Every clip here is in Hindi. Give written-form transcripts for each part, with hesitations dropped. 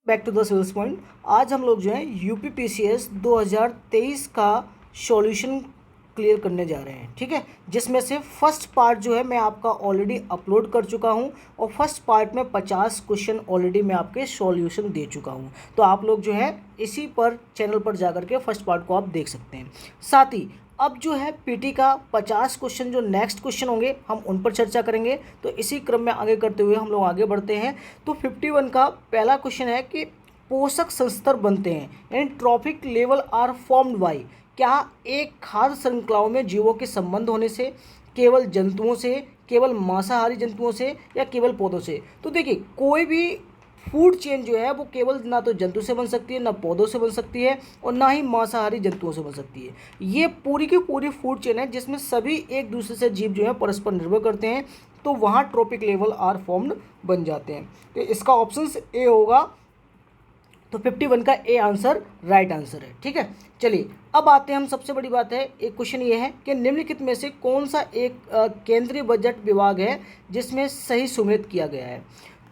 Back to the sales point. आज हम लोग जो है यूपीपीसीएस 2023 का सॉल्यूशन क्लियर करने जा रहे हैं, ठीक है। जिसमें से फर्स्ट पार्ट जो है मैं आपका ऑलरेडी अपलोड कर चुका हूं और फर्स्ट पार्ट में 50 क्वेश्चन ऑलरेडी मैं आपके सॉल्यूशन दे चुका हूं। तो आप लोग जो है इसी पर चैनल पर जाकर के फर्स्ट पार्ट को आप देख सकते हैं। साथ ही अब जो है पीटी का 50 क्वेश्चन जो नेक्स्ट क्वेश्चन होंगे हम उन पर चर्चा करेंगे। तो इसी क्रम में आगे करते हुए हम लोग आगे बढ़ते हैं। तो 51 का पहला क्वेश्चन है कि पोषक संस्तर बनते हैं यानी trophic level are formed by. क्या एक खाद्य श्रृंखलाओं में जीवों के संबंध होने से, केवल जंतुओं से, केवल मांसाहारी जंतुओं से या केवल पौधों से। तो देखिए कोई भी फूड चेन जो है वो केवल ना तो जंतु से बन सकती है, ना पौधों से बन सकती है और ना ही मांसाहारी जंतुओं से बन सकती है। ये पूरी की पूरी फूड चेन है जिसमें सभी एक दूसरे से जीव जो है परस्पर निर्भर करते हैं। तो वहाँ ट्रॉपिक लेवल आर फॉर्म्ड बन जाते हैं। तो इसका ऑप्शन ए होगा। तो 51 का ए आंसर राइट आंसर है, ठीक है। चलिए अब आते हैं हम, सबसे बड़ी बात है एक क्वेश्चन ये है कि निम्नलिखित में से कौन सा एक केंद्रीय बजट विभाग है जिसमें सही सुमेलित किया गया है।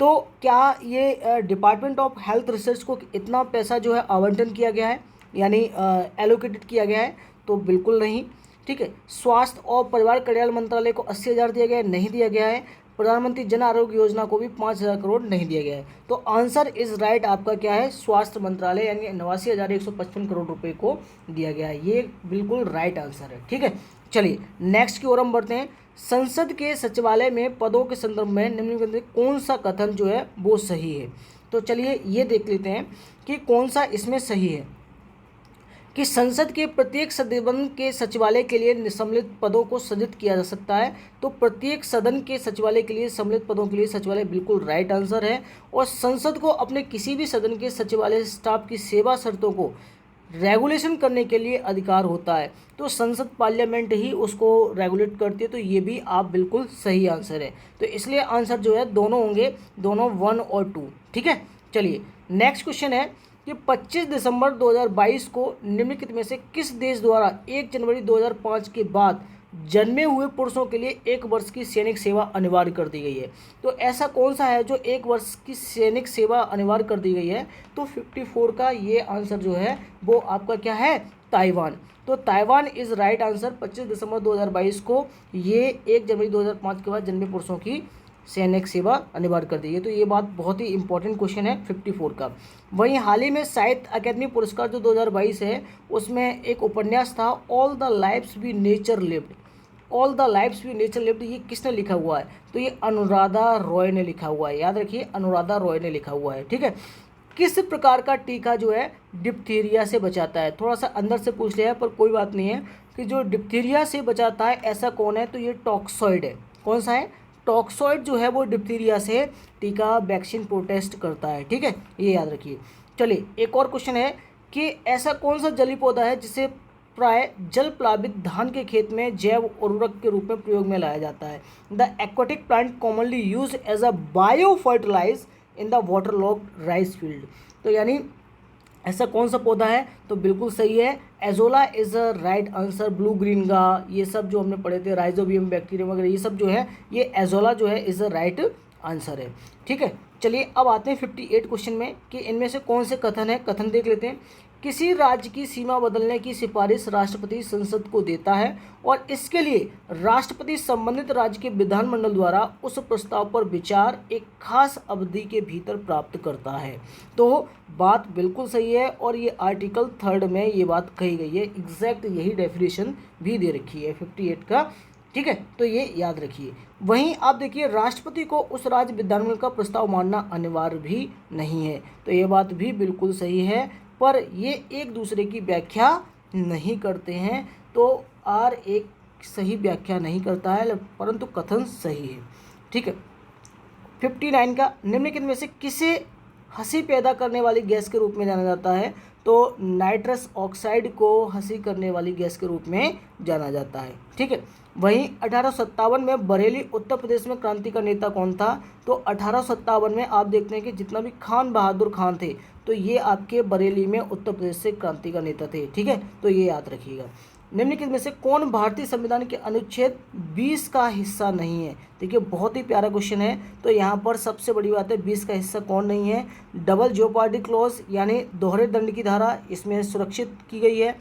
तो क्या ये डिपार्टमेंट ऑफ हेल्थ रिसर्च को इतना पैसा जो है आवंटन किया गया है यानी एलोकेटेड किया गया है। तो बिल्कुल नहीं, ठीक है। स्वास्थ्य और परिवार कल्याण मंत्रालय को 80,000 दिया गया है, नहीं दिया गया है। प्रधानमंत्री जन आरोग्य योजना को भी 5,000 करोड़ नहीं दिया गया है। तो आंसर इज राइट आपका क्या है, स्वास्थ्य मंत्रालय यानी 89,155 करोड़ रुपए को दिया गया है। ये बिल्कुल राइट आंसर है, ठीक है। चलिए नेक्स्ट की ओर हम बढ़ते हैं। संसद के सचिवालय में पदों के संदर्भ में निम्नलिखित में कौन सा कथन जो है वो सही है। तो चलिए ये देख लेते हैं कि कौन सा इसमें सही है कि संसद के प्रत्येक सदन के सचिवालय के लिए सम्मिलित पदों को सृजित किया जा सकता है। तो प्रत्येक सदन के सचिवालय के लिए सम्मिलित पदों के लिए सचिवालय बिल्कुल राइट आंसर है। और संसद को अपने किसी भी सदन के सचिवालय स्टाफ की सेवा शर्तों को रेगुलेशन करने के लिए अधिकार होता है। तो संसद पार्लियामेंट ही उसको रेगुलेट करती है। तो ये भी आप बिल्कुल सही आंसर है। तो इसलिए आंसर जो है दोनों होंगे, दोनों 1 और 2, ठीक है। चलिए नेक्स्ट क्वेश्चन है कि 25 दिसंबर 2022 को निम्नलिखित में से किस देश द्वारा 1 जनवरी 2005 के बाद जन्मे हुए पुरुषों के लिए 1 वर्ष की सैनिक सेवा अनिवार्य कर दी गई है। तो ऐसा कौन सा है जो 1 वर्ष की सैनिक सेवा अनिवार्य कर दी गई है। तो 54 का ये आंसर जो है वो आपका क्या है, ताइवान। तो ताइवान इज राइट आंसर। 25 दिसंबर 2022 को ये 1 जनवरी 2005 के बाद जन्मे पुरुषों की सैनिक सेवा अनिवार्य कर दी है। तो ये बात बहुत ही इंपॉर्टेंट क्वेश्चन है 54 का। वहीं हाल ही में साहित्य अकादमी पुरस्कार जो 2022 है उसमें एक उपन्यास था all the lives we never lived. All the lives we never lived ये किसने लिखा हुआ है। तो ये अनुराधा रॉय ने लिखा हुआ है। याद रखिए अनुराधा रॉय ने लिखा हुआ है, ठीक है। किस प्रकार का टीका जो है डिप्थीरिया से बचाता है। थोड़ा सा अंदर से पूछ लिया है पर कोई बात नहीं है कि जो डिप्थीरिया से बचाता है ऐसा कौन है। तो ये टॉक्सॉइड है। कौन सा है, टॉक्सॉइड जो है वो डिप्थीरिया से टीका वैक्सीन प्रोटेस्ट करता है, ठीक है। ये याद रखिए। चलिए एक और क्वेश्चन है कि ऐसा कौन सा जलीय पौधा है जिसे प्राय जल प्लावित धान के खेत में जैव उर्वरक के रूप में प्रयोग में लाया जाता है। The aquatic plant commonly use as a bio fertilize in the water logged rice field. तो यानी ऐसा कौन सा पौधा है। तो बिल्कुल सही है, azolla is a right answer. Blue green गा ये सब जो हमने पढ़े थे, राइजोबियम बैक्टीरियम वगैरह ये सब जो है ये एजोला जो है इज अ राइट आंसर है, ठीक है। चलिए अब आते हैं 58 क्वेश्चन में कि इनमें से कौन से कथन है। कथन देख लेते हैं। किसी राज्य की सीमा बदलने की सिफारिश राष्ट्रपति संसद को देता है और इसके लिए राष्ट्रपति संबंधित राज्य के विधानमंडल द्वारा उस प्रस्ताव पर विचार एक खास अवधि के भीतर प्राप्त करता है। तो बात बिल्कुल सही है और ये आर्टिकल 3 में ये बात कही गई है। एग्जैक्ट यही डेफिनेशन भी दे रखी है 58 का, ठीक है। तो ये याद रखिए। वहीं आप देखिए राष्ट्रपति को उस राज्य विधानमंडल का प्रस्ताव मानना अनिवार्य भी नहीं है। तो ये बात भी बिल्कुल सही है पर ये एक दूसरे की व्याख्या नहीं करते हैं। तो आर एक सही व्याख्या नहीं करता है परंतु कथन सही है, ठीक है। 59 का निम्नलिखित में से किसे हंसी पैदा करने वाली गैस के रूप में जाना जाता है। तो नाइट्रस ऑक्साइड को हंसी करने वाली गैस के रूप में जाना जाता है, ठीक है। वहीं 1857 में बरेली उत्तर प्रदेश में क्रांति का नेता कौन था। तो 1857 में आप देखते हैं कि जितना भी खान बहादुर खान थे तो ये आपके बरेली में उत्तर प्रदेश से क्रांति का नेता थे, ठीक है। तो ये याद रखिएगा। निम्नलिखित में से कौन भारतीय संविधान के अनुच्छेद 20 का हिस्सा नहीं है। देखिए बहुत ही प्यारा क्वेश्चन है। तो यहाँ पर सबसे बड़ी बात है 20 का हिस्सा कौन नहीं है। डबल जेओपार्डी क्लॉज यानी दोहरे दंड की धारा इसमें सुरक्षित की गई है।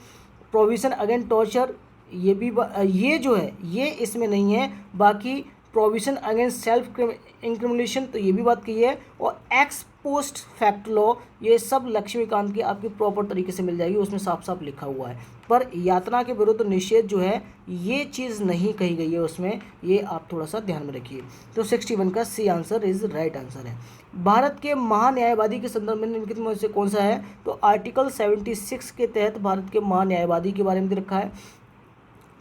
प्रोविजन अगेंस्ट टॉर्चर ये जो है ये इसमें नहीं है। बाकी प्रोविजन अगेंस्ट सेल्फ इंक्रिमिनेशन तो ये भी बात की है। और एक्स पोस्ट फैक्ट लॉ ये सब लक्ष्मीकांत की आपकी प्रॉपर तरीके से मिल जाएगी, उसमें साफ साफ लिखा हुआ है। पर यातना के विरुद्ध निषेध जो है ये चीज़ नहीं कही गई है उसमें, ये आप थोड़ा सा ध्यान में रखिए। तो 61 का C answer is right answer है। भारत के महान्यायवादी के संदर्भ में निम्नलिखित में से कौन सा है। तो आर्टिकल 76 के तहत भारत के महान्यायवादी के बारे में रखा है।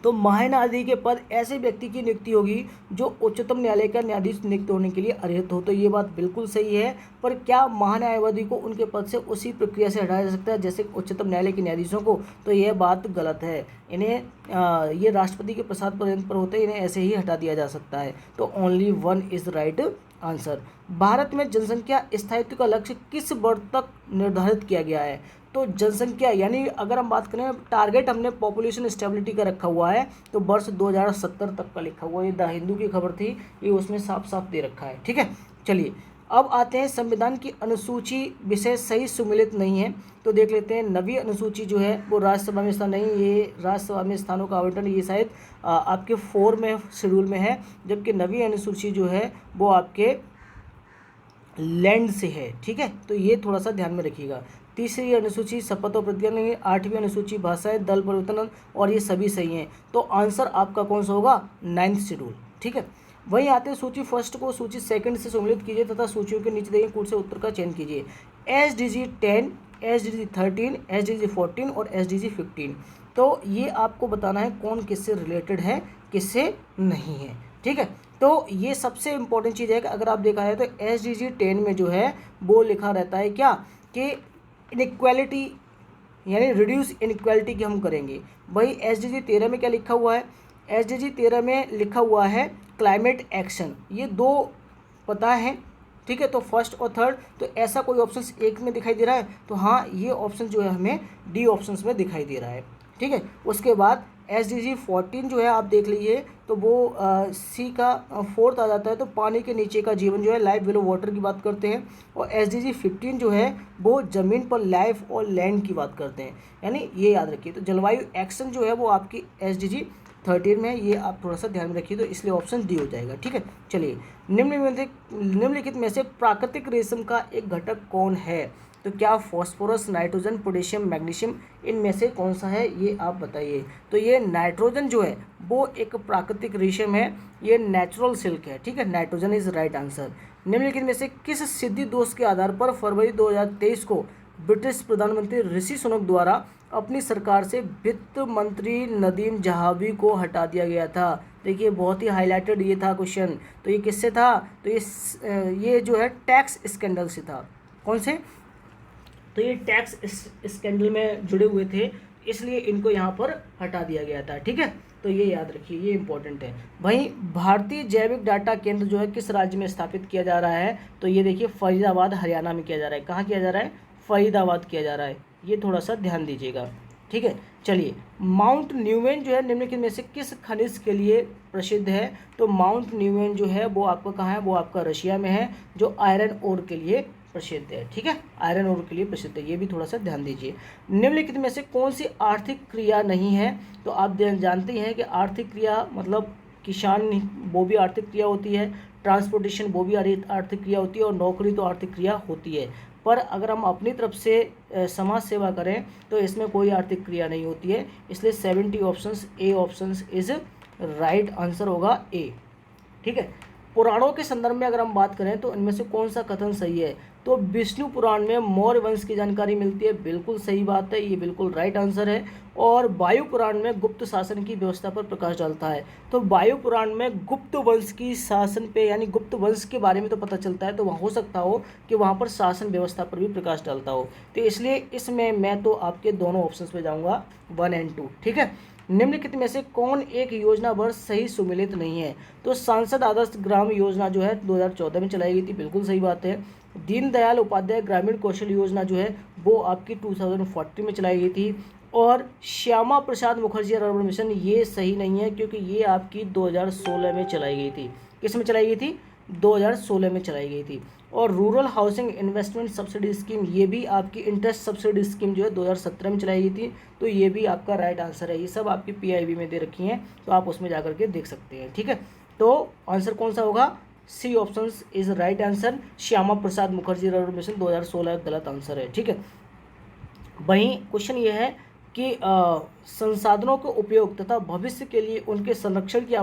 तो महान्यायाधीश के पद ऐसे व्यक्ति की नियुक्ति होगी जो उच्चतम न्यायालय का न्यायाधीश नियुक्त होने के लिए अर्हत हो। तो ये बात बिल्कुल सही है। पर क्या महान्यायवादी को उनके पद से उसी प्रक्रिया से हटाया जा सकता है जैसे उच्चतम न्यायालय के न्यायाधीशों को। तो यह बात गलत है। इन्हें ये राष्ट्रपति के प्रसाद पर होते हैं, इन्हें ऐसे ही हटा दिया जा सकता है। तो only 1 is right answer. Bharat में जनसंख्या स्थायित्व का लक्ष्य किस वर्ष तक निर्धारित किया गया है। तो जनसंख्या यानी अगर हम बात करें टारगेट हमने पॉपुलेशन स्टेबिलिटी का रखा हुआ है तो वर्ष 2070 तक का लिखा हुआ है। ये द हिंदू की खबर थी, ये उसमें साफ साफ दे रखा है। ठीक है, चलिए अब आते हैं संविधान की अनुसूची विषय सही सुमेलित नहीं है। तो देख लेते हैं। नवी अनुसूची जो है वो राज्यसभा में स्थान नहीं, ये राज्यसभा में स्थानों का आवंटन ये शायद आपके 4 में शेड्यूल में है, जबकि नवी अनुसूची जो है वो आपके लैंड से है। ठीक है, तो ये थोड़ा सा ध्यान में रखिएगा। तीसरी अनुसूची शपथ और प्रतिज्ञा नहीं, 8वीं अनुसूची भाषाएं दल परिवर्तन और ये सभी सही हैं। तो आंसर आपका कौन सा होगा 9th शेड्यूल। ठीक है, वहीं आते हैं सूची फर्स्ट को सूची सेकंड से सम्मिलित कीजिए तथा सूचियों के नीचे दिए कूट से उत्तर का चयन कीजिए। SDG 10, SDG 13, SDG 14 और SDG 15। तो ये आपको बताना है कौन किससे रिलेटेड है किससे नहीं है। ठीक है, तो ये सबसे इंपॉर्टेंट चीज़ है कि अगर आप देखा है तो SDG 10 में जो है वो लिखा रहता है क्या कि इनइक्वालिटी यानी रिड्यूस इनइक्वालिटी की हम करेंगे। वही SDG 13 में क्या लिखा हुआ है। SDG 13 में लिखा हुआ है क्लाइमेट एक्शन। ये 2 पता है। ठीक है, तो फर्स्ट और थर्ड तो ऐसा कोई ऑप्शन एक में दिखाई दे रहा है तो हाँ ये ऑप्शन जो है हमें डी ऑप्शन में दिखाई दे रहा है। ठीक है, उसके बाद SDG 14 जो है आप देख लीजिए तो वो सी का 4th आ जाता है। तो पानी के नीचे का जीवन जो है लाइफ बिलो वाटर की बात करते हैं। और SDG 15 जो है वो ज़मीन पर लाइफ और लैंड की बात करते हैं, यानी ये याद रखिए। तो जलवायु एक्शन जो है वो आपकी SDG 13 में, ये आप थोड़ा सा ध्यान में रखिए। तो इसलिए ऑप्शन डी हो जाएगा। ठीक है, चलिए निम्नलिखित में से प्राकृतिक रेशम का एक घटक कौन है। तो क्या फॉस्फोरस, नाइट्रोजन, पोटेशियम, मैग्नीशियम, इनमें से कौन सा है ये आप बताइए। तो ये नाइट्रोजन जो है वो एक प्राकृतिक रेशम है, ये नेचुरल सिल्क है। ठीक है, नाइट्रोजन इज राइट आंसर। निम्नलिखित में से किस सिद्धि दोष के आधार पर फरवरी 2023 को ब्रिटिश प्रधानमंत्री ऋषि सुनक द्वारा अपनी सरकार से वित्त मंत्री नदीम जहावी को हटा दिया गया था। देखिए बहुत ही हाईलाइटेड ये था क्वेश्चन। तो ये किससे था। तो ये जो है टैक्स स्कैंडल से था। कौन से। तो ये टैक्स स्कैंडल में जुड़े हुए थे, इसलिए इनको यहाँ पर हटा दिया गया था। ठीक है, तो ये याद रखिए, ये इंपॉर्टेंट है। वहीं भारतीय जैविक डाटा केंद्र जो है किस राज्य में स्थापित किया जा रहा है। तो ये देखिए फरीदाबाद हरियाणा में किया जा रहा है। कहाँ किया जा रहा है, फरीदाबाद किया जा रहा है। ये थोड़ा सा ध्यान दीजिएगा। ठीक है, चलिए माउंट न्यूमेन जो है निम्नलिखित में से किस खनिज के लिए प्रसिद्ध है। तो माउंट न्यूमेन जो है वो आपका कहाँ है, वो आपका रशिया में है, जो आयरन ओर के लिए प्रसिद्ध है। ठीक है, आयरन ओर के लिए प्रसिद्ध है, ये भी थोड़ा सा ध्यान दीजिए। निम्नलिखित में से कौन सी आर्थिक क्रिया नहीं है। तो आप जानते हैं कि आर्थिक क्रिया मतलब किसान वो भी आर्थिक क्रिया होती है, ट्रांसपोर्टेशन वो भी आर्थिक क्रिया होती है, और नौकरी तो आर्थिक क्रिया होती है। पर अगर हम अपनी तरफ से समाज सेवा करें तो इसमें कोई आर्थिक क्रिया नहीं होती है। इसलिए 70 options A options is right answer होगा ए। ठीक है, पुराणों के संदर्भ में अगर हम बात करें तो इनमें से कौन सा कथन सही है। तो विष्णु पुराण में मौर्य वंश की जानकारी मिलती है, बिल्कुल सही बात है, ये बिल्कुल राइट आंसर है। और वायु पुराण में गुप्त शासन की व्यवस्था पर प्रकाश डालता है। तो वायु पुराण में गुप्त वंश की शासन पे यानी गुप्त वंश के बारे में तो पता चलता है, तो वहाँ हो सकता हो कि वहाँ पर शासन व्यवस्था पर भी प्रकाश डालता हो। तो इसलिए इसमें मैं तो आपके दोनों ऑप्शन पे जाऊँगा 1 और 2। ठीक है, निम्नलिखित में से कौन एक योजना वर्ष सही सुमेलित नहीं है। तो सांसद आदर्श ग्राम योजना जो है 2014 में चलाई गई थी, बिल्कुल सही बात है। दीनदयाल उपाध्याय ग्रामीण कौशल योजना जो है वो आपकी 2040 में चलाई गई थी। और श्यामा प्रसाद मुखर्जी अर्बन मिशन ये सही नहीं है, क्योंकि ये आपकी 2016 में चलाई गई थी। किस में चलाई गई थी? 2016 में चलाई गई थी। और rural housing investment subsidy scheme, ये भी आपकी इंटरेस्ट सब्सिडी स्कीम जो है 2017 में चलाई गई थी। तो ये भी आपका राइट आंसर है। ये सब आपकी PIB में दे रखी हैं, तो आप उसमें जा करके देख सकते हैं। ठीक है, तो आंसर कौन सा होगा? C option is right answer. Shyama Prasad Mukherjee urban mission 2016 गलत आंसर है। ठीक है, वहीं क्वेश्चन ये है कि संसाधनों के उपयोग तथा भविष्य के लिए उनके संरक्षण की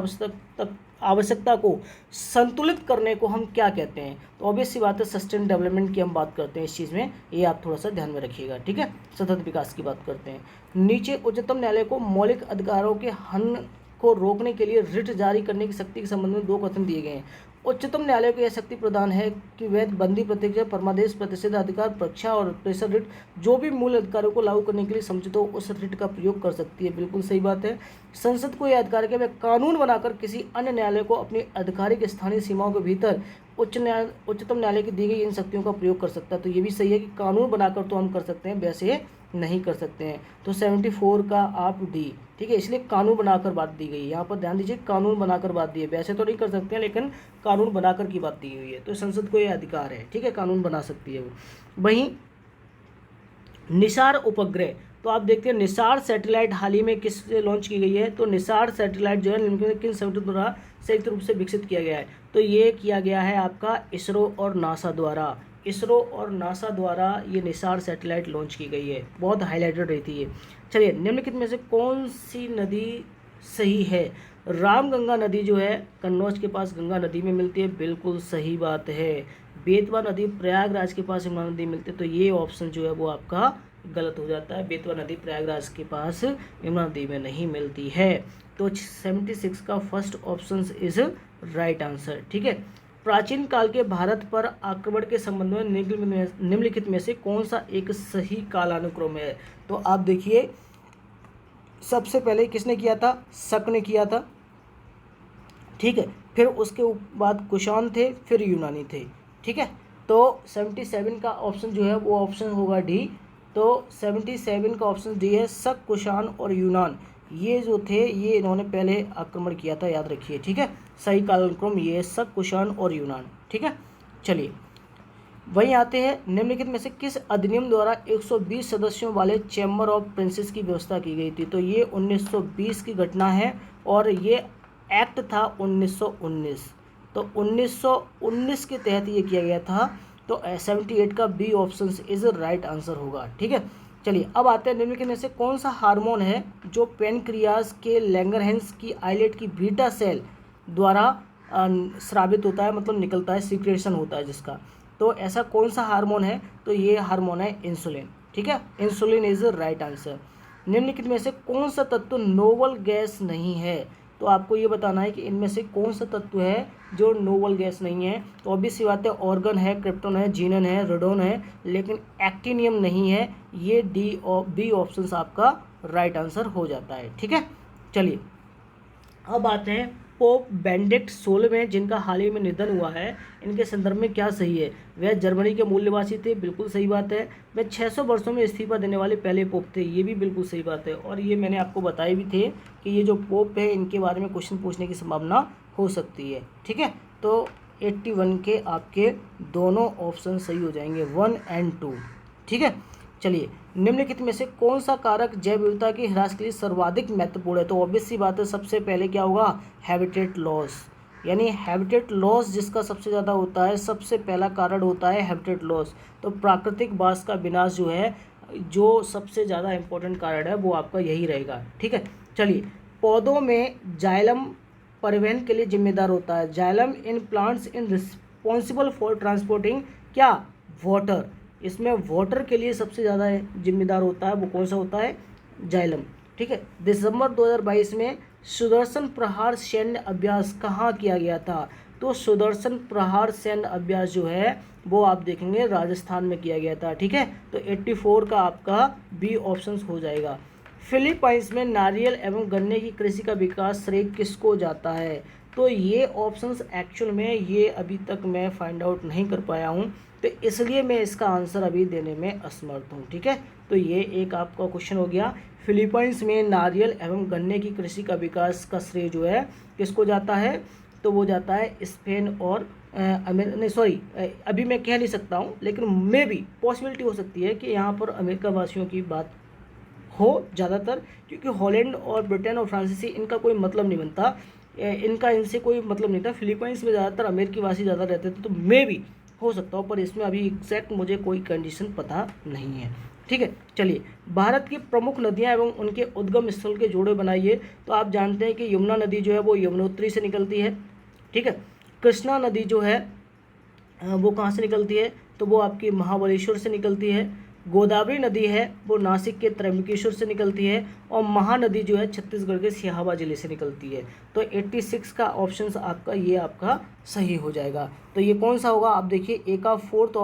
आवश्यकता को संतुलित करने को हम क्या कहते हैं? तो ऑब्वियस सी बात है, सस्टेन डेवलपमेंट की हम बात करते हैं इस चीज़ में, ये आप थोड़ा सा ध्यान में रखिएगा। ठीक है, सतत विकास की बात करते हैं। नीचे उच्चतम न्यायालय को मौलिक अधिकारों के हनन को रोकने के लिए रिट जारी करने की शक्ति के संबंध में 2 कथन दिए गए हैं। उच्चतम न्यायालय को यह शक्ति प्रदान है कि वह बंदी, प्रत्यक्ष, परमादेश, प्रतिषेध अधिकार, परीक्षा और प्रेशर रिट जो भी मूल अधिकारों को लागू करने के लिए समुचित हो उस रिट का प्रयोग कर सकती है। बिल्कुल सही बात है। संसद को यह अधिकार है कि वह कानून बनाकर किसी अन्य न्यायालय को अपनी आधिकारिक स्थानीय सीमाओं के भीतर उच्चतम न्यायालय की दी गई इन शक्तियों का प्रयोग कर सकता है। तो ये भी सही है कि कानून बनाकर तो हम कर सकते हैं, वैसे नहीं कर सकते हैं। तो 74 का आप डी। ठीक है, इसलिए कानून बनाकर बात दी गई है। यहाँ पर ध्यान दीजिए, कानून बनाकर बात दी है, वैसे तो नहीं कर सकते हैं, लेकिन कानून बनाकर की बात दी हुई है। तो संसद को यह अधिकार है। ठीक है, कानून बना सकती है वो। वहीं निसार उपग्रह, तो आप देखते हैं निसार सैटेलाइट हाल ही में किस लॉन्च की गई है? तो निसार सैटेलाइट जो है निम्नलिखित किन संगठनों द्वारा संयुक्त रूप से विकसित किया गया है? तो ये किया गया है आपका इसरो और नासा द्वारा। इसरो और नासा द्वारा ये निसार सैटेलाइट लॉन्च की गई है। बहुत हाईलाइटेड रहती है। चलिए, निम्नलिखित में से कौन सी नदी सही है? रामगंगा नदी जो है कन्नौज के पास गंगा नदी में मिलती है, बिल्कुल सही बात है। बेतवा नदी प्रयागराज के पास यमुना नदी मिलती है, तो ये ऑप्शन जो है वो आपका गलत हो जाता है। बेतवा नदी प्रयागराज के पास यमुना नदी में नहीं मिलती है। तो 76 का first option is right answer. ठीक है, प्राचीन काल के भारत पर आक्रमण के संबंध में निम्नलिखित में से कौन सा एक सही कालानुक्रम है? तो आप देखिए, सबसे पहले किसने किया था? शक ने किया था। ठीक है, फिर उसके बाद कुषाण थे, फिर यूनानी थे। ठीक है, तो 77 का ऑप्शन जो है वो ऑप्शन होगा डी। तो 77 का ऑप्शन डी है। शक, कुषाण और यूनान ये जो थे ये इन्होंने पहले आक्रमण किया था, याद रखिए। ठीक है, सही कालानुक्रम ये है, शक, कुषाण और यूनान। ठीक है, चलिए वहीं आते हैं, निम्नलिखित में से किस अधिनियम द्वारा 120 सदस्यों वाले चैम्बर ऑफ प्रिंसेस की व्यवस्था की गई थी? तो ये 1920 की घटना है और ये एक्ट था 1919। तो 1919 के तहत ये किया गया था। तो 78 का B option is right answer होगा। ठीक है, चलिए अब आते हैं, निम्नलिखित में से कौन सा हार्मोन है जो पेनक्रियाज के लैंगरहैंस की आइलेट की बीटा सेल द्वारा स्रावित होता है, मतलब निकलता है, सीक्रेशन होता है जिसका? तो ऐसा कौन सा हार्मोन है? तो ये हार्मोन है इंसुलिन। ठीक है, इंसुलिन इज राइट आंसर। निम्नलिखित में से कौन सा तत्व नोबल गैस नहीं है? तो आपको ये बताना है कि इनमें से कौन सा तत्व है जो नोबल गैस नहीं है। तो ऑब्वियस सी बात है, ऑर्गन है, क्रिप्टॉन है, जीनन है, रेडोन है, लेकिन एक्टिनियम नहीं है। ये डी और बी ऑप्शन आपका राइट आंसर हो जाता है। ठीक है, चलिए अब आते हैं पोप बेनेडिक्ट 16वें, जिनका हाल ही में निधन हुआ है, इनके संदर्भ में क्या सही है? वह जर्मनी के मूल निवासी थे, बिल्कुल सही बात है। वह 600 वर्षों में इस्तीफा देने वाले पहले पोप थे, ये भी बिल्कुल सही बात है। और ये मैंने आपको बताए भी थे कि ये जो पोप है इनके बारे में क्वेश्चन पूछने की संभावना हो सकती है। ठीक है, तो 81 के आपके दोनों ऑप्शन सही हो जाएंगे, 1 और 2। ठीक है, चलिए निम्नलिखित में से कौन सा कारक जैव विविधता की ह्रास के लिए सर्वाधिक महत्वपूर्ण है? तो ऑब्वियस सी बात है, सबसे पहले क्या होगा? Habitat loss. यानी हैबिटेट लॉस जिसका सबसे ज़्यादा होता है, सबसे पहला कारण होता है हैबिटेट लॉस। तो प्राकृतिक बास का विनाश जो है, जो सबसे ज़्यादा इम्पोर्टेंट कारण है वो आपका यही रहेगा। ठीक है, चलिए पौधों में जाइलम परिवहन के लिए जिम्मेदार होता है। Xylem in plants in responsible for transporting क्या? वाटर। इसमें वाटर के लिए सबसे ज़्यादा जिम्मेदार होता है, वो कौन सा होता है? जाइलम। ठीक है, दिसंबर 2022 में सुदर्शन प्रहार सैन्य अभ्यास कहाँ किया गया था? तो सुदर्शन प्रहार सैन्य अभ्यास जो है वो आप देखेंगे राजस्थान में किया गया था। ठीक है, तो 84 का आपका बी ऑप्शन हो जाएगा। फिलीपाइंस में नारियल एवं गन्ने की कृषि का विकास श्रेय किसको जाता है? तो ये ऑप्शंस एक्चुअल में ये अभी तक मैं फाइंड आउट नहीं कर पाया हूँ, तो इसलिए मैं इसका आंसर अभी देने में असमर्थ हूँ। ठीक है, तो ये एक आपका क्वेश्चन हो गया। फिलीपींस में नारियल एवं गन्ने की कृषि का विकास का श्रेय जो है किसको जाता है, तो वो जाता है स्पेन और नहीं सॉरी, अभी मैं कह नहीं सकता हूँ, लेकिन मे भी पॉसिबिलिटी हो सकती है कि यहाँ पर अमेरिका वासियों की बात हो ज़्यादातर, क्योंकि हॉलैंड और ब्रिटेन और फ्रांसीसी इनका कोई मतलब नहीं बनता, इनका इनसे कोई मतलब नहीं था। फिलीपींस में ज़्यादातर अमेरिकी वासी ज़्यादा रहते थे, तो मे भी हो सकता हो, पर इसमें अभी एग्जैक्ट मुझे कोई कंडीशन पता नहीं है। ठीक है, चलिए, भारत की प्रमुख नदियां एवं उनके उद्गम स्थल के जोड़े बनाइए। तो आप जानते हैं कि यमुना नदी जो है वो यमुनोत्री से निकलती है। ठीक है, कृष्णा नदी जो है वो कहाँ से निकलती है, तो वो आपकी महाबलेश्वर से निकलती है। गोदावरी नदी है वो नासिक के त्र्यंबकेश्वर से निकलती है। और महानदी जो है छत्तीसगढ़ के सिहावा जिले से निकलती है। तो 86 का ऑप्शन आपका ये आपका सही हो जाएगा। तो ये कौन सा होगा, आप देखिए, ए का फोर्थ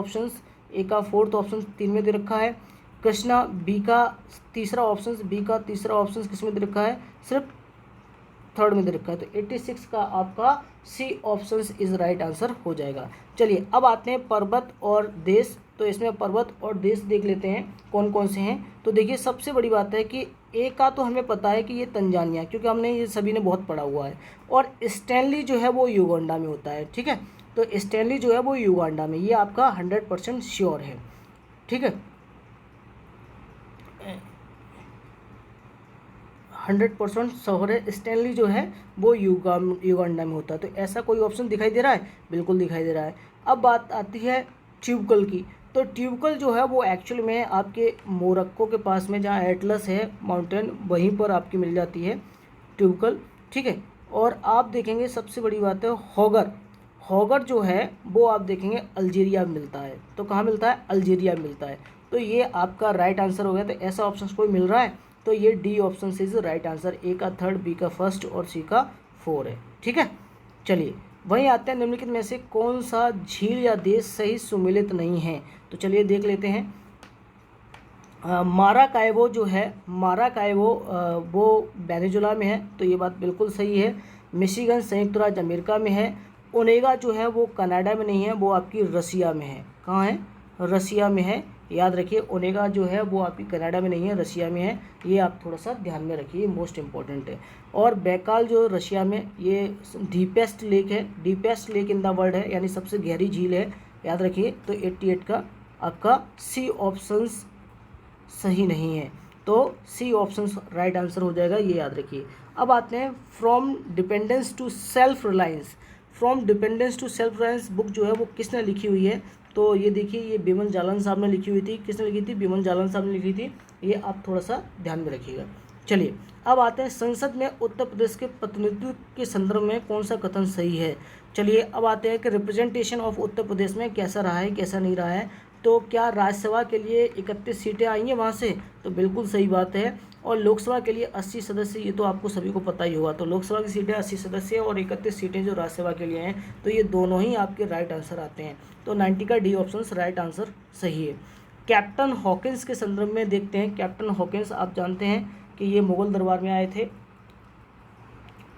ऑप्शन 3 में दे रखा है, कृष्णा। बी का तीसरा ऑप्शन किस में दे रखा है, सिर्फ थर्ड में दे रखा है। तो 86 का आपका C option is right answer हो जाएगा। चलिए, अब आते हैं पर्वत और देश। तो इसमें पर्वत और देश देख लेते हैं कौन कौन से हैं। तो देखिए, सबसे बड़ी बात है कि ए का तो हमें पता है कि ये तंजानिया, क्योंकि हमने ये सभी ने बहुत पढ़ा हुआ है। और स्टैनली जो है वो युगांडा में होता है। ठीक है, तो स्टैनली जो है वो युगांडा में, ये आपका 100% श्योर है। ठीक है, 100% श्योर है, स्टैनली जो है वो युगांडा में होता है। तो ऐसा कोई ऑप्शन दिखाई दे रहा है, बिल्कुल दिखाई दे रहा है। अब बात आती है ट्यूबकल की। तो ट्यूबकल जो है वो एक्चुअल में आपके मोरक्को के पास में, जहाँ एटलस है माउंटेन, वहीं पर आपकी मिल जाती है ट्यूबकल। ठीक है, और आप देखेंगे सबसे बड़ी बात है हॉगर जो है वो आप देखेंगे अल्जीरिया में मिलता है। तो कहाँ मिलता है, अल्जीरिया में मिलता है। तो ये आपका राइट आंसर हो गया। तो ऐसा ऑप्शन कोई मिल रहा है, तो ये D option is right answer. A का थर्ड, बी का फर्स्ट और सी का 4 है। ठीक है, चलिए, वहीं आते हैं निम्नलिखित में से कौन सा झील या देश सही सुमेलित नहीं है। तो चलिए देख लेते हैं। माराकाइबो जो है, वो वेनेजुला में है, तो ये बात बिल्कुल सही है। मिशिगन संयुक्त राज्य अमेरिका में है। ओनेगा जो है वो कनाडा में नहीं है, वो आपकी रसिया में है। कहाँ है, रसिया में है। याद रखिए, ओनेगा जो है वो आपकी कनाडा में नहीं है, रसिया में है। ये आप थोड़ा सा ध्यान में रखिए, मोस्ट इम्पॉर्टेंट है। और बैकाल जो रशिया में, ये डीपेस्ट लेक है, deepest lake in the world है, यानी सबसे गहरी झील है, याद रखिए। तो 88 का आपका सी ऑप्शन सही नहीं है। तो सी ऑप्शन राइट आंसर हो जाएगा, ये याद रखिए। अब आते हैं from dependence to self reliance. Book जो है वो किसने लिखी हुई है, तो ये देखिए, ये बिमल जालन साहब ने लिखी हुई थी। किसने लिखी थी, बिमल जालन साहब ने लिखी थी। ये आप थोड़ा सा ध्यान में रखिएगा। चलिए, अब आते हैं संसद में उत्तर प्रदेश के प्रतिनिधित्व के संदर्भ में कौन सा कथन सही है। चलिए, अब आते हैं कि रिप्रेजेंटेशन ऑफ उत्तर प्रदेश में कैसा रहा है, कैसा नहीं रहा है। तो क्या राज्यसभा के लिए 31 सीटें आई हैं वहाँ से, तो बिल्कुल सही बात है। और लोकसभा के लिए 80 सदस्य, ये तो आपको सभी को पता ही होगा। तो लोकसभा की सीटें 80 सदस्य और 31 सीटें जो राज्यसभा के लिए हैं, तो ये दोनों ही आपके राइट आंसर आते हैं। तो 90 का डी ऑप्शन राइट आंसर सही है। कैप्टन हॉकिंस के संदर्भ में देखते हैं। कैप्टन हॉकिंस आप जानते हैं कि ये मुगल दरबार में आए थे।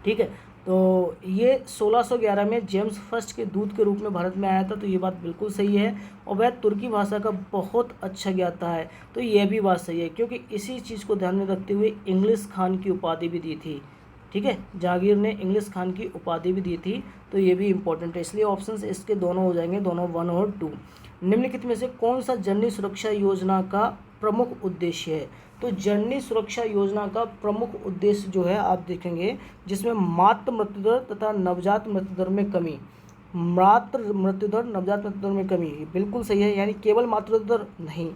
ठीक है, तो ये 1611 में जेम्स फर्स्ट के दूत के रूप में भारत में आया था। तो ये बात बिल्कुल सही है। और वह तुर्की भाषा का बहुत अच्छा ज्ञाता है। तो यह भी बात सही है, क्योंकि इसी चीज़ को ध्यान में रखते हुए इंग्लिश खान की उपाधि भी दी थी। ठीक है, जहांगीर ने इंग्लिश खान की उपाधि भी दी थी। तो ये भी इंपॉर्टेंट है, इसलिए ऑप्शंस इसके दोनों हो जाएंगे, दोनों 1 और 2। निम्नलिखित में से कौन सा जननी सुरक्षा योजना का प्रमुख उद्देश्य है। तो जननी सुरक्षा योजना का प्रमुख उद्देश्य जो है आप देखेंगे, जिसमें मातृ मृत्युदर तथा नवजात मृत्युदर में कमी, बिल्कुल सही है। यानी केवल मातृदर नहीं,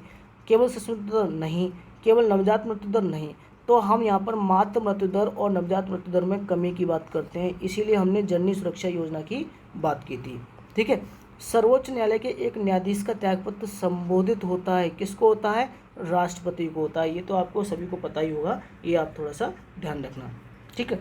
केवल शिशु मृत्यु दर नहीं, केवल नवजात मृत्यु दर नहीं। तो हम यहाँ पर मातृ मृत्यु दर और नवजात मृत्यु दर में कमी की बात करते हैं, इसीलिए हमने जननी सुरक्षा योजना की बात की थी। ठीक है, सर्वोच्च न्यायालय के एक न्यायाधीश का त्यागपत्र संबोधित होता है, किसको होता है, राष्ट्रपति को होता है। ये तो आपको सभी को पता ही होगा, ये आप थोड़ा सा ध्यान रखना। ठीक है,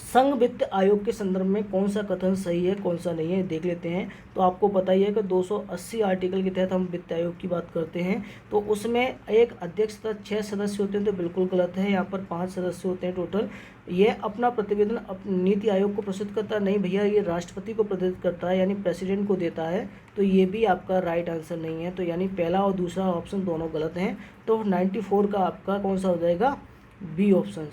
संघ वित्त आयोग के संदर्भ में कौन सा कथन सही है कौन सा नहीं है देख लेते हैं। तो आपको पता ही है कि 280 आर्टिकल के तहत हम वित्त आयोग की बात करते हैं, तो उसमें एक अध्यक्ष तथा 6 सदस्य होते हैं, तो बिल्कुल गलत है। यहाँ पर 5 सदस्य होते हैं टोटल। ये अपना प्रतिवेदन नीति आयोग को प्रस्तुत करता है, नहीं भैया ये राष्ट्रपति को प्रस्तुत करता है, यानी प्रेसिडेंट को देता है। तो ये भी आपका राइट आंसर नहीं है, तो यानी पहला और दूसरा ऑप्शन दोनों गलत हैं। तो 94 का आपका कौन सा हो जाएगा, बी ऑप्शन।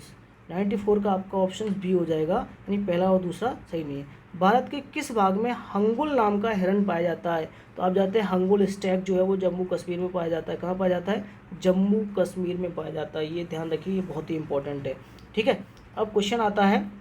94 का आपका ऑप्शन बी हो जाएगा, यानी पहला और दूसरा सही नहीं है। भारत के किस भाग में हंगुल नाम का हिरण पाया जाता है, तो आप जानते हैं हंगुल स्टैग जो है वो जम्मू कश्मीर में पाया जाता है। कहाँ पाया जाता है, जम्मू कश्मीर में पाया जाता है, ये ध्यान रखिए, ये बहुत ही इंपॉर्टेंट है। ठीक है, अब क्वेश्चन आता है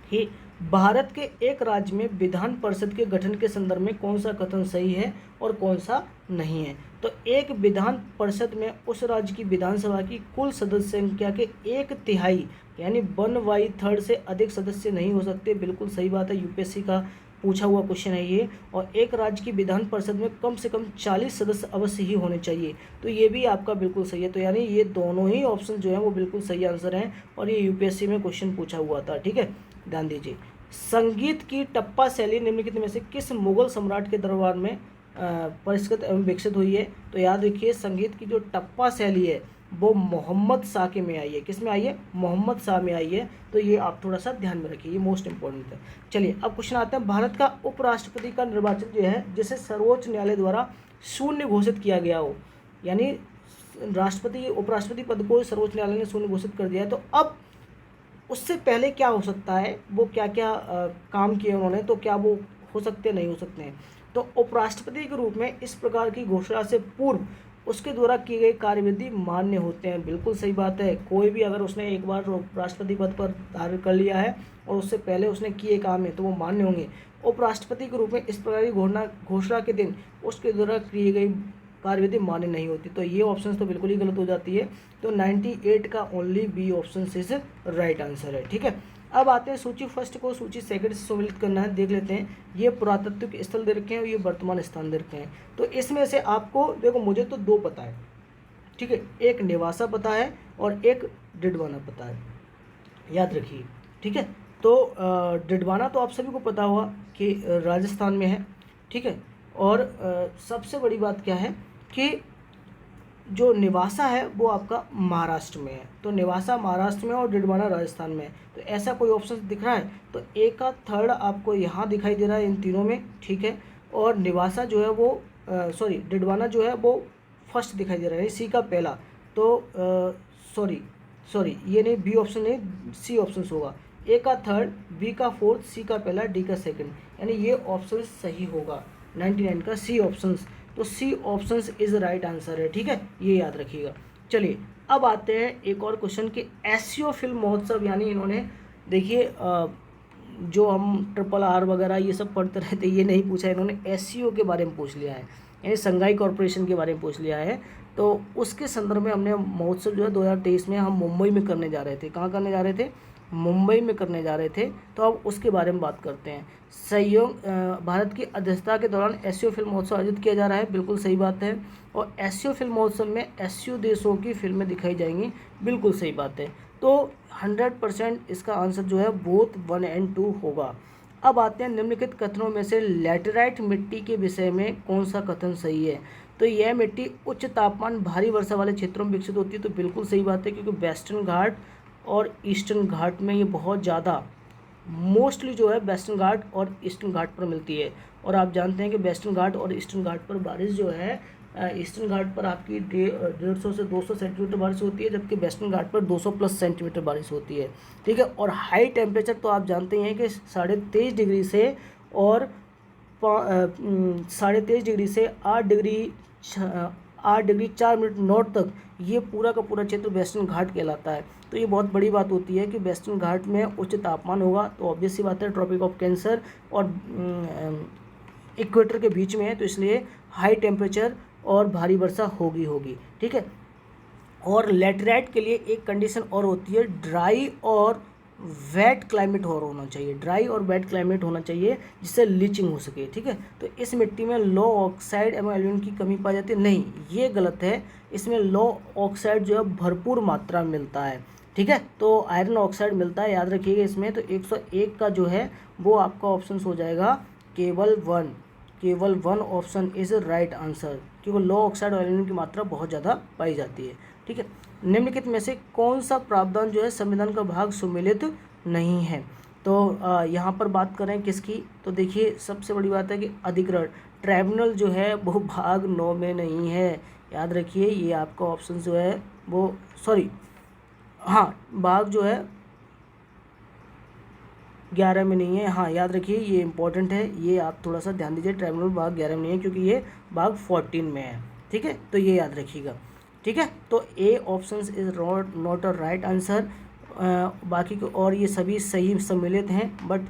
कि भारत के एक राज्य में विधान परिषद के गठन के संदर्भ में कौन सा कथन सही है और कौन सा नहीं है। तो एक विधान परिषद में उस राज्य की विधानसभा की कुल सदस्य संख्या के 1/3 यानी 1/3 से अधिक सदस्य नहीं हो सकते, बिल्कुल सही बात है, यूपीएससी का पूछा हुआ क्वेश्चन है ये। और एक राज्य की विधान परिषद में कम से कम 40 सदस्य अवश्य ही होने चाहिए, तो ये भी आपका बिल्कुल सही है। तो यानी ये दोनों ही ऑप्शन जो है वो बिल्कुल सही आंसर हैं, और ये यूपीएससी में क्वेश्चन पूछा हुआ था। ठीक है, ध्यान दीजिए। संगीत की टप्पा शैली निम्नलिखित में से किस मुगल सम्राट के दरबार में परिष्कृत एवं विकसित हुई है, तो याद रखिए संगीत की जो टप्पा शैली है वो मोहम्मद शाह के में आई है। किस में आई है, मोहम्मद शाह में आई है, तो ये आप थोड़ा सा ध्यान में रखिए, ये मोस्ट इंपॉर्टेंट है। चलिए अब क्वेश्चन आते हैं, भारत का उपराष्ट्रपति का निर्वाचन जो है जिसे सर्वोच्च न्यायालय द्वारा शून्य घोषित किया गया हो, यानी राष्ट्रपति उपराष्ट्रपति पद को सर्वोच्च न्यायालय ने शून्य घोषित कर दिया है, तो अब उससे पहले क्या हो सकता है, वो क्या क्या काम किए उन्होंने, तो क्या वो हो सकते नहीं हो सकते हैं। तो उपराष्ट्रपति के रूप में इस प्रकार की घोषणा से पूर्व उसके द्वारा किए गए कार्यविधि मान्य होते हैं, बिल्कुल सही बात है। कोई भी अगर उसने एक बार राष्ट्रपति पद पर धारण कर लिया है और उससे पहले उसने किए काम है तो वो मान्य होंगे। उपराष्ट्रपति के रूप में इस प्रकार की घोषणा के दिन उसके द्वारा किए गए कार्यविधि मान्य नहीं होती, तो ये ऑप्शन तो बिल्कुल ही गलत हो जाती है। तो 98 का only B option is right answer है। ठीक है, अब आते हैं सूची फर्स्ट को सूची सेकंड से सम्मिलित करना है, देख लेते हैं। ये पुरातत्विक स्थल दे रखे हैं और ये वर्तमान स्थान दे रखे हैं, तो इसमें से आपको देखो, मुझे तो 2 पता है, ठीक है, एक नेवासा पता है और एक डिडवाना पता है, याद रखिए। ठीक है, तो डिडवाना तो आप सभी को पता होगा कि राजस्थान में है। ठीक है, और सबसे बड़ी बात क्या है कि जो नेवासा है वो आपका महाराष्ट्र में है, तो नेवासा महाराष्ट्र में और डिडवाना राजस्थान में है। तो ऐसा कोई ऑप्शन दिख रहा है, तो ए का थर्ड आपको यहाँ दिखाई दे रहा है इन तीनों में। ठीक है, और नेवासा जो है वो डिडवाना जो है वो फर्स्ट दिखाई दे रहा है, सी का पहला। तो सॉरी ये नहीं, बी ऑप्शन नहीं, सी ऑप्शन होगा। ए का थर्ड, बी का फोर्थ, सी का पहला, डी का सेकंड, यानी ये ऑप्शन सही होगा 99 का सी ऑप्शन। तो C option is right answer है। ठीक है, ये याद रखिएगा। चलिए अब आते हैं एक और क्वेश्चन कि एससीओ फिल्म महोत्सव, यानी इन्होंने देखिए जो हम RRR वगैरह ये सब पढ़ते रहते, ये नहीं पूछा, इन्होंने एससीओ के बारे में पूछ लिया है, यानी संघाई कॉरपोरेशन के बारे में पूछ लिया है। तो उसके संदर्भ में हमने महोत्सव जो है 2023 में हम मुंबई में करने जा रहे थे। कहाँ करने जा रहे थे, मुंबई में करने जा रहे थे, तो अब उसके बारे में बात करते हैं। सहयोग भारत की अध्यक्षता के दौरान एससीओ फिल्म महोत्सव आयोजित किया जा रहा है, बिल्कुल सही बात है। और एससीओ फिल्म महोत्सव में एससीओ देशों की फिल्में दिखाई जाएंगी, बिल्कुल सही बात है। तो 100% इसका आंसर जो है बोथ 1 और 2 होगा। अब आते हैं निम्नलिखित कथनों में से लैटेराइट मिट्टी के विषय में कौन सा कथन सही है। तो यह मिट्टी उच्च तापमान भारी वर्षा वाले क्षेत्रों में विकसित होती है, तो बिल्कुल सही बात है, क्योंकि वेस्टर्न घाट और ईस्टर्न घाट में ये बहुत ज़्यादा मोस्टली जो है वेस्टर्न घाट और ईस्टर्न घाट पर मिलती है। और आप जानते हैं कि वेस्टर्न घाट और ईस्टर्न घाट पर बारिश जो है, ईस्टर्न घाट पर आपकी 150 से 200 सेंटीमीटर बारिश होती है, जबकि वेस्टर्न घाट पर 200+ सेंटीमीटर बारिश होती है। ठीक है, और हाई टेम्परेचर तो आप जानते हैं कि 23.5 डिग्री से और 23.5 डिग्री से 8 डिग्री 4 मिनट नॉर्थ तक ये पूरा का पूरा क्षेत्र वेस्टर्न घाट कहलाता है। तो ये बहुत बड़ी बात होती है कि वेस्टर्न घाट में उच्च तापमान होगा, तो ऑब्वियस सी बात है ट्रॉपिक ऑफ कैंसर और इक्वेटर के बीच में है, तो इसलिए हाई टेम्परेचर और भारी वर्षा होगी। ठीक है, और लैटेराइट के लिए एक कंडीशन और होती है, ड्राई और वेट क्लाइमेट होना चाहिए, ड्राई और वेट क्लाइमेट होना चाहिए जिससे लीचिंग हो सके। ठीक है, तो इस मिट्टी में लो ऑक्साइड एवं एल्यूमिनियम की कमी पाई जाती है, नहीं ये गलत है, इसमें लो ऑक्साइड जो है भरपूर मात्रा में मिलता है। ठीक है। तो आयरन ऑक्साइड मिलता है, याद रखिएगा इसमें। तो 101 का जो है वो आपका ऑप्शन हो जाएगा केवल one option is right answer, क्योंकि लो ऑक्साइड आयरन की मात्रा बहुत ज़्यादा पाई जाती है। ठीक है। निम्नलिखित में से कौन सा प्रावधान जो है संविधान का भाग सम्मिलित नहीं है? तो यहाँ पर बात करें किसकी, तो देखिए सबसे बड़ी बात है कि अधिग्रहण ट्राइब्यूनल जो है वो भाग 9 में नहीं है। याद रखिए ये आपका ऑप्शन जो है वो हाँ भाग जो है 11 में नहीं है। हाँ याद रखिए ये इंपॉर्टेंट है, ये आप थोड़ा सा ध्यान दीजिए। ट्राइब्यूनल भाग 11 में नहीं है क्योंकि ये भाग 14 में है। ठीक है, तो ये याद रखिएगा। ठीक है, तो A option is not a right answer. बाकी को और ये सभी सही सम्मिलित हैं, बट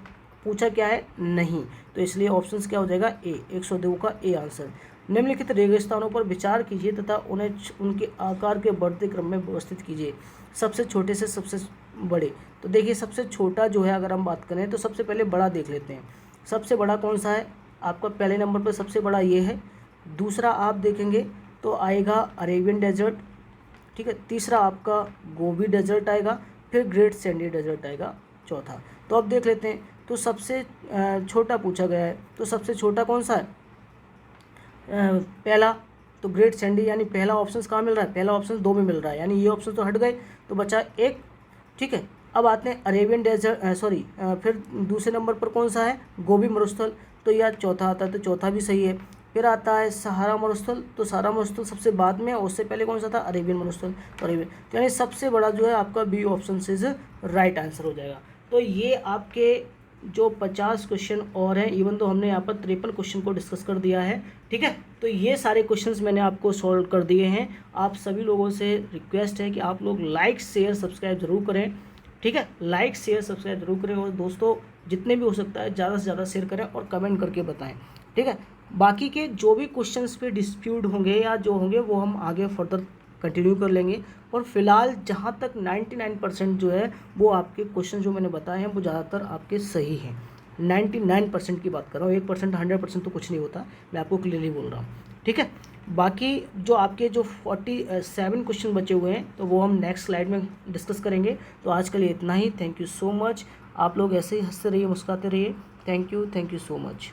पूछा क्या है नहीं, तो इसलिए ऑप्शंस क्या हो जाएगा ए, 102 का ए आंसर। निम्नलिखित रेगिस्तानों पर विचार कीजिए तथा उन्हें उनके आकार के बढ़ते क्रम में व्यवस्थित कीजिए, सबसे छोटे से सबसे बड़े। तो देखिए सबसे छोटा जो है अगर हम बात करें तो सबसे पहले बड़ा देख लेते हैं। सबसे बड़ा कौन सा है आपका? पहले नंबर पर सबसे बड़ा ये है। दूसरा आप देखेंगे तो आएगा अरेबियन डेजर्ट। ठीक है, तीसरा आपका गोबी डेजर्ट आएगा, फिर ग्रेट सैंडी डेजर्ट आएगा चौथा। तो अब देख लेते हैं, तो सबसे छोटा पूछा गया है, तो सबसे छोटा कौन सा है? पहला तो ग्रेट सैंडी, यानी पहला ऑप्शन कहाँ मिल रहा है? पहला ऑप्शन 2 में मिल रहा है, यानी ये ऑप्शन तो हट गए, तो बचा एक। ठीक है, अब आते हैं अरेबियन डेजर्ट फिर दूसरे नंबर पर कौन सा है? गोबी मरुस्थल, तो यह चौथा आता है, तो चौथा भी सही है। फिर आता है सहारा मरुस्थल, तो सहारा मरुस्थल सबसे बाद में, उससे पहले कौन सा था? अरेबियन मरुस्थल, तो अरेबियन, तो यानी सबसे बड़ा जो है आपका B option is right answer हो जाएगा। तो ये आपके जो 50 क्वेश्चन और हैं, इवन तो हमने यहाँ पर 53 क्वेश्चन को डिस्कस कर दिया है। ठीक है, तो ये सारे क्वेश्चंस मैंने आपको सॉल्व कर दिए हैं। आप सभी लोगों से रिक्वेस्ट है कि आप लोग लाइक शेयर सब्सक्राइब जरूर करें। ठीक है, लाइक शेयर सब्सक्राइब जरूर करें, और दोस्तों जितने भी हो सकता है ज़्यादा से ज़्यादा शेयर करें और कमेंट करके बताएं। ठीक है, बाकी के जो भी क्वेश्चंस पे डिस्प्यूट होंगे या जो होंगे वो हम आगे फर्दर कंटिन्यू कर लेंगे। और फिलहाल जहाँ तक 99% जो है वो आपके क्वेश्चन जो मैंने बताए हैं वो ज़्यादातर आपके सही हैं। 99% की बात कर रहा हूँ, 1% 100% तो कुछ नहीं होता, मैं आपको क्लियरली बोल रहा हूँ। ठीक है, बाकी जो आपके जो 47 क्वेश्चन बचे हुए हैं तो वो हम नेक्स्ट स्लाइड में डिस्कस करेंगे। तो आज के लिए इतना ही। Thank you so much. आप लोग ऐसे ही हंसते रहिए, मुस्कुराते रहिए। Thank you so much.